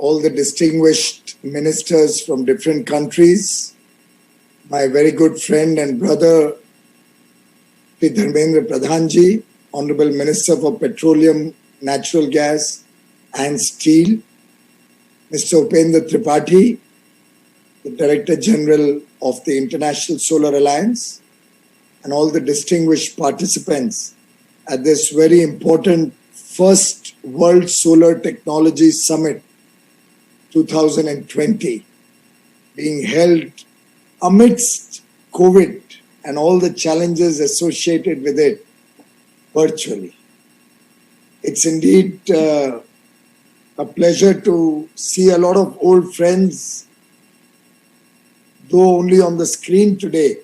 all the distinguished ministers from different countries, my very good friend and brother, P. Dharmendra Pradhanji, Honorable Minister for Petroleum, Natural Gas and Steel, Mr. Upendra Tripathi, the Director General of the International Solar Alliance, and all the distinguished participants at this very important first World Solar Technology Summit 2020 being held amidst COVID and all the challenges associated with it virtually. It's indeed a pleasure to see a lot of old friends, though only on the screen today.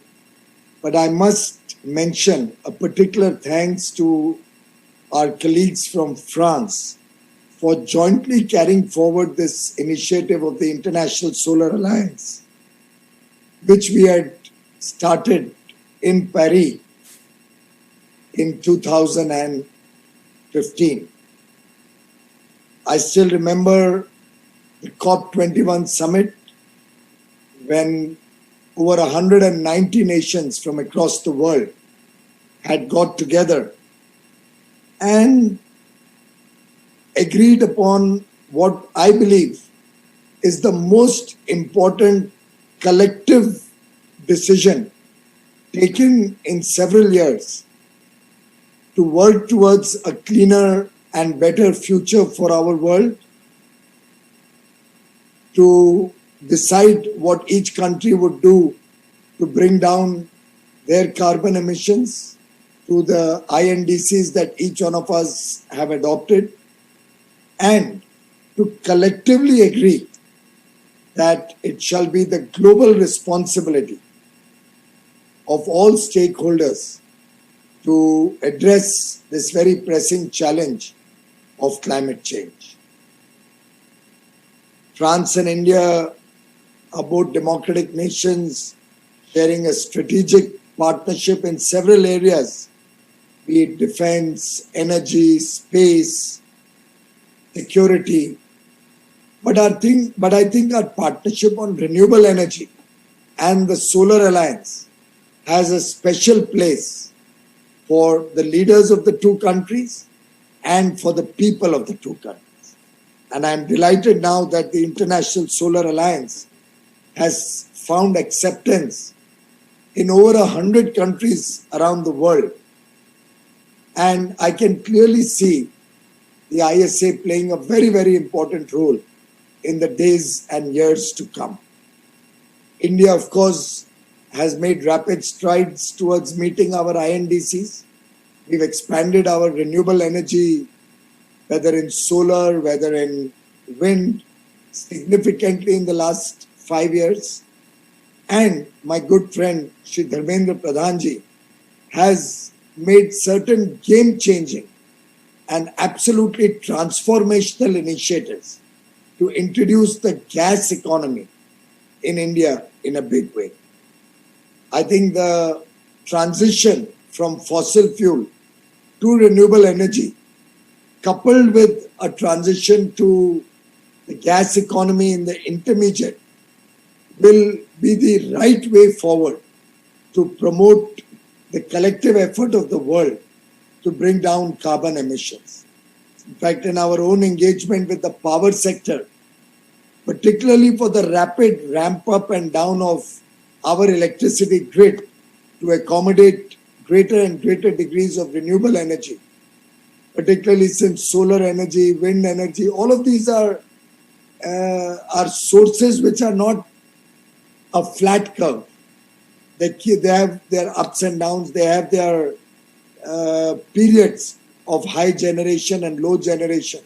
But I must mention a particular thanks to our colleagues from France for jointly carrying forward this initiative of the International Solar Alliance, which we had started in Paris in 2015. I still remember the COP21 summit when over 190 nations from across the world had got together and agreed upon what I believe is the most important collective decision taken in several years to work towards a cleaner and better future for our world, to decide what each country would do to bring down their carbon emissions through the INDCs that each one of us have adopted, and to collectively agree that it shall be the global responsibility of all stakeholders to address this very pressing challenge of climate change. France and India are both democratic nations sharing a strategic partnership in several areas, be it defense, energy, space, security. But I think our partnership on renewable energy and the Solar Alliance has a special place for the leaders of the two countries and for the people of the two countries. And I'm delighted now that the International Solar Alliance has found acceptance in over 100 countries around the world. And I can clearly see the ISA playing a very, very important role in the days and years to come. India, of course, has made rapid strides towards meeting our INDCs. We've expanded our renewable energy, whether in solar, whether in wind, significantly in the last 5 years. And my good friend, Shri Dharmendra Pradhanji, has made certain game-changing and absolutely transformational initiatives to introduce the gas economy in India in a big way. I think the transition from fossil fuel to renewable energy, coupled with a transition to the gas economy in the intermediate, will be the right way forward to promote the collective effort of the world to bring down carbon emissions. In fact, in our own engagement with the power sector, particularly for the rapid ramp up and down of our electricity grid to accommodate greater and greater degrees of renewable energy, particularly since solar energy, wind energy, all of these are sources which are not a flat curve. They have their ups and downs, they have their periods of high generation and low generation.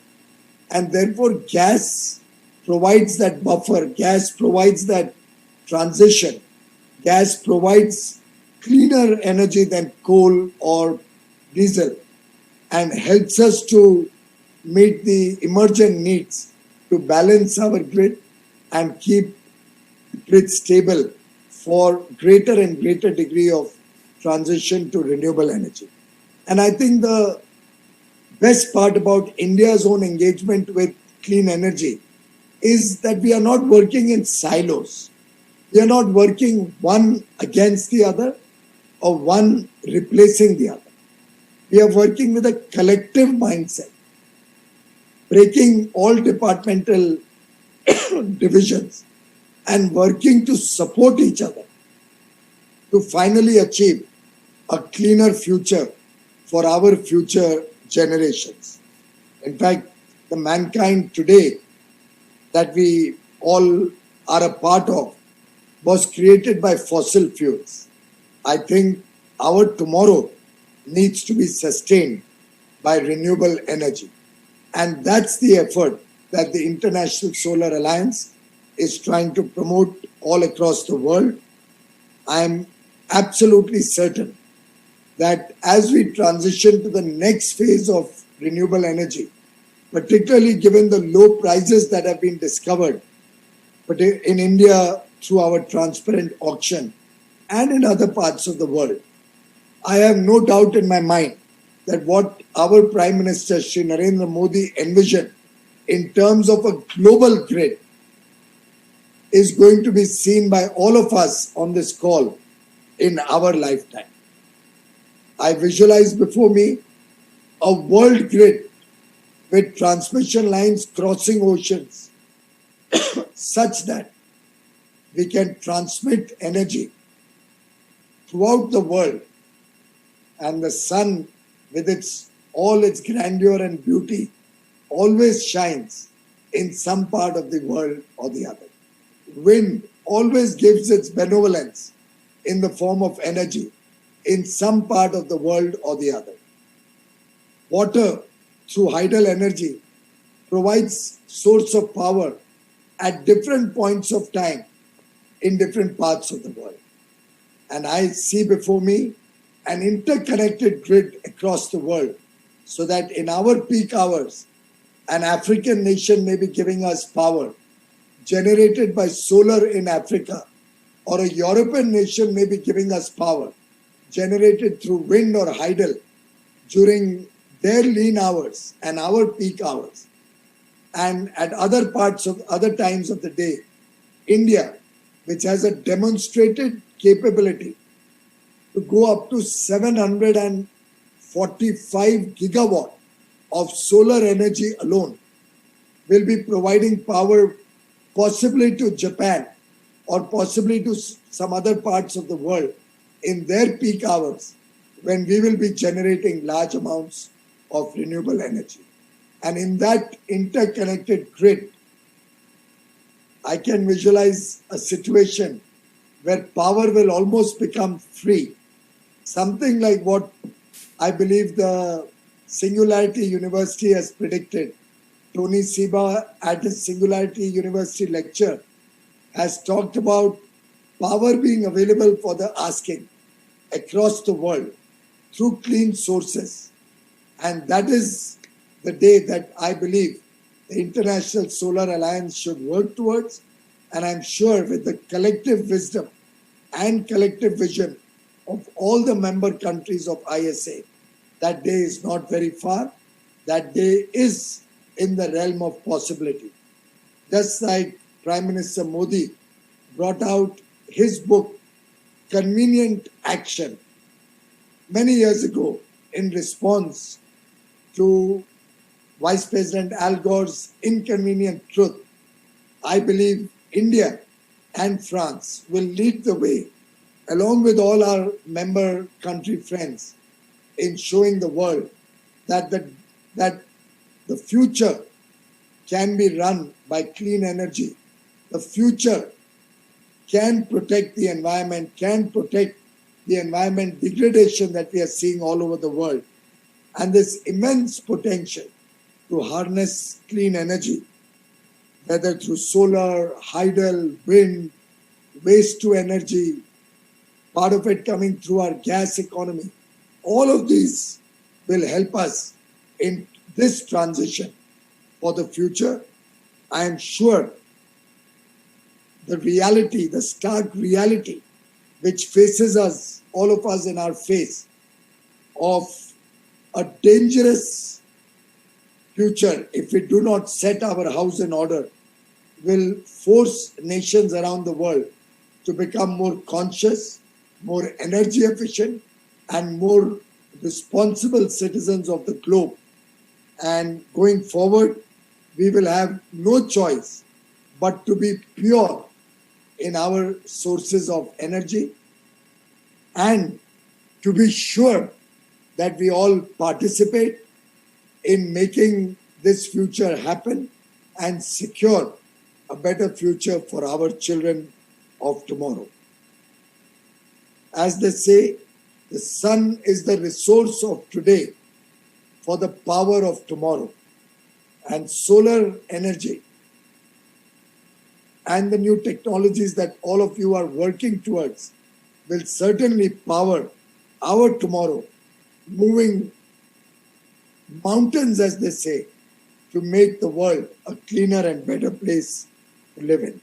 And therefore, gas provides that buffer, gas provides that transition, gas provides cleaner energy than coal or diesel, and helps us to meet the emergent needs to balance our grid and keep the grid stable for greater and greater degree of transition to renewable energy. And I think the best part about India's own engagement with clean energy is that we are not working in silos. We are not working one against the other or one replacing the other. We are working with a collective mindset, breaking all departmental divisions and working to support each other to finally achieve a cleaner future for our future generations. In fact, the mankind today that we all are a part of was created by fossil fuels. I think our tomorrow needs to be sustained by renewable energy. And that's the effort that the International Solar Alliance is trying to promote all across the world. I am absolutely certain that as we transition to the next phase of renewable energy, particularly given the low prices that have been discovered, but in India through our transparent auction and in other parts of the world, I have no doubt in my mind that what our Prime Minister Shri Narendra Modi envisioned in terms of a global grid is going to be seen by all of us on this call in our lifetime. I visualize before me a world grid with transmission lines crossing oceans such that we can transmit energy throughout the world, and the sun with all its grandeur and beauty always shines in some part of the world or the other. Wind always gives its benevolence in the form of energy in some part of the world or the other. Water through hydel energy provides source of power at different points of time in different parts of the world. And I see before me an interconnected grid across the world so that in our peak hours, an African nation may be giving us power generated by solar in Africa, or a European nation may be giving us power generated through wind or hydel during their lean hours and our peak hours. And at other times of the day, India, which has a demonstrated capability to go up to 745 gigawatt of solar energy alone, will be providing power possibly to Japan or possibly to some other parts of the world in their peak hours when we will be generating large amounts of renewable energy. And in that interconnected grid, I can visualize a situation where power will almost become free. Something like what I believe the Singularity University has predicted. Tony Seba at his Singularity University lecture has talked about power being available for the asking across the world through clean sources. And that is the day that I believe the International Solar Alliance should work towards. And I'm sure with the collective wisdom and collective vision of all the member countries of ISA, that day is not very far. That day is in the realm of possibility. Just like Prime Minister Modi brought out his book, Convenient Action, many years ago in response to Vice President Al Gore's Inconvenient Truth, I believe India and France will lead the way, along with all our member country friends, in showing the world that the future can be run by clean energy. The future can protect the environment, degradation that we are seeing all over the world, and this immense potential to harness clean energy, whether through solar, hydel, wind, waste to energy, part of it coming through our gas economy. All of these will help us in this transition for the future. I am sure the reality, the stark reality, which faces us, all of us in our face, of a dangerous future if we do not set our house in order, will force nations around the world to become more conscious, more energy efficient, and more responsible citizens of the globe. And going forward, we will have no choice but to be pure in our sources of energy and to be sure that we all participate in making this future happen and secure a better future for our children of tomorrow. As they say, the sun is the resource of today for the power of tomorrow. And solar energy and the new technologies that all of you are working towards will certainly power our tomorrow, moving mountains, as they say, to make the world a cleaner and better place to live in.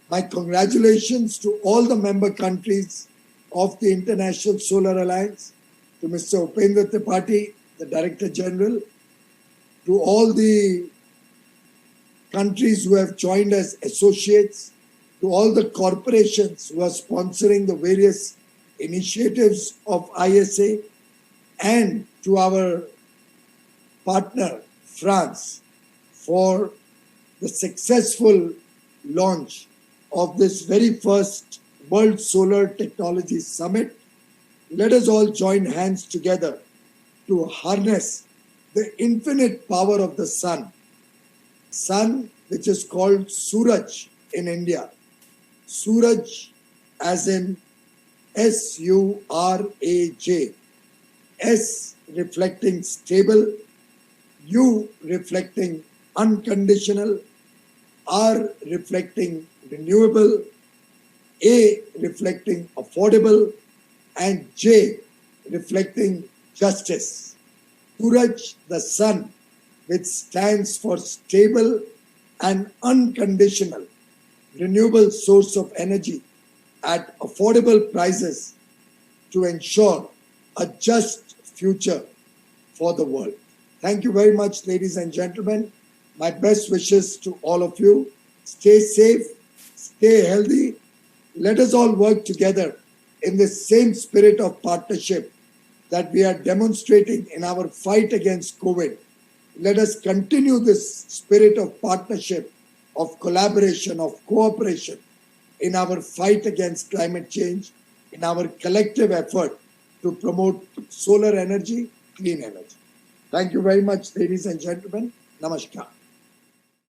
My congratulations to all the member countries of the International Solar Alliance, to Mr. Upendra Tripathi, the Director General, to all the countries who have joined as associates, to all the corporations who are sponsoring the various initiatives of ISA, and to our partner, France, for the successful launch of this very first World Solar Technology Summit. Let us all join hands together to harness the infinite power of the sun, which is called Suraj in India. Suraj as in S-U-R-A-J. S reflecting stable, U reflecting unconditional, R reflecting renewable, A reflecting affordable, and J reflecting justice. Suraj, the sun, which stands for stable and unconditional renewable source of energy at affordable prices to ensure a just future for the world. Thank you very much, ladies and gentlemen. My best wishes to all of you. Stay safe, stay healthy. Let us all work together in the same spirit of partnership that we are demonstrating in our fight against COVID. Let us continue this spirit of partnership, of collaboration, of cooperation in our fight against climate change, in our collective effort to promote solar energy, clean energy. Thank you very much, ladies and gentlemen. Namaskar.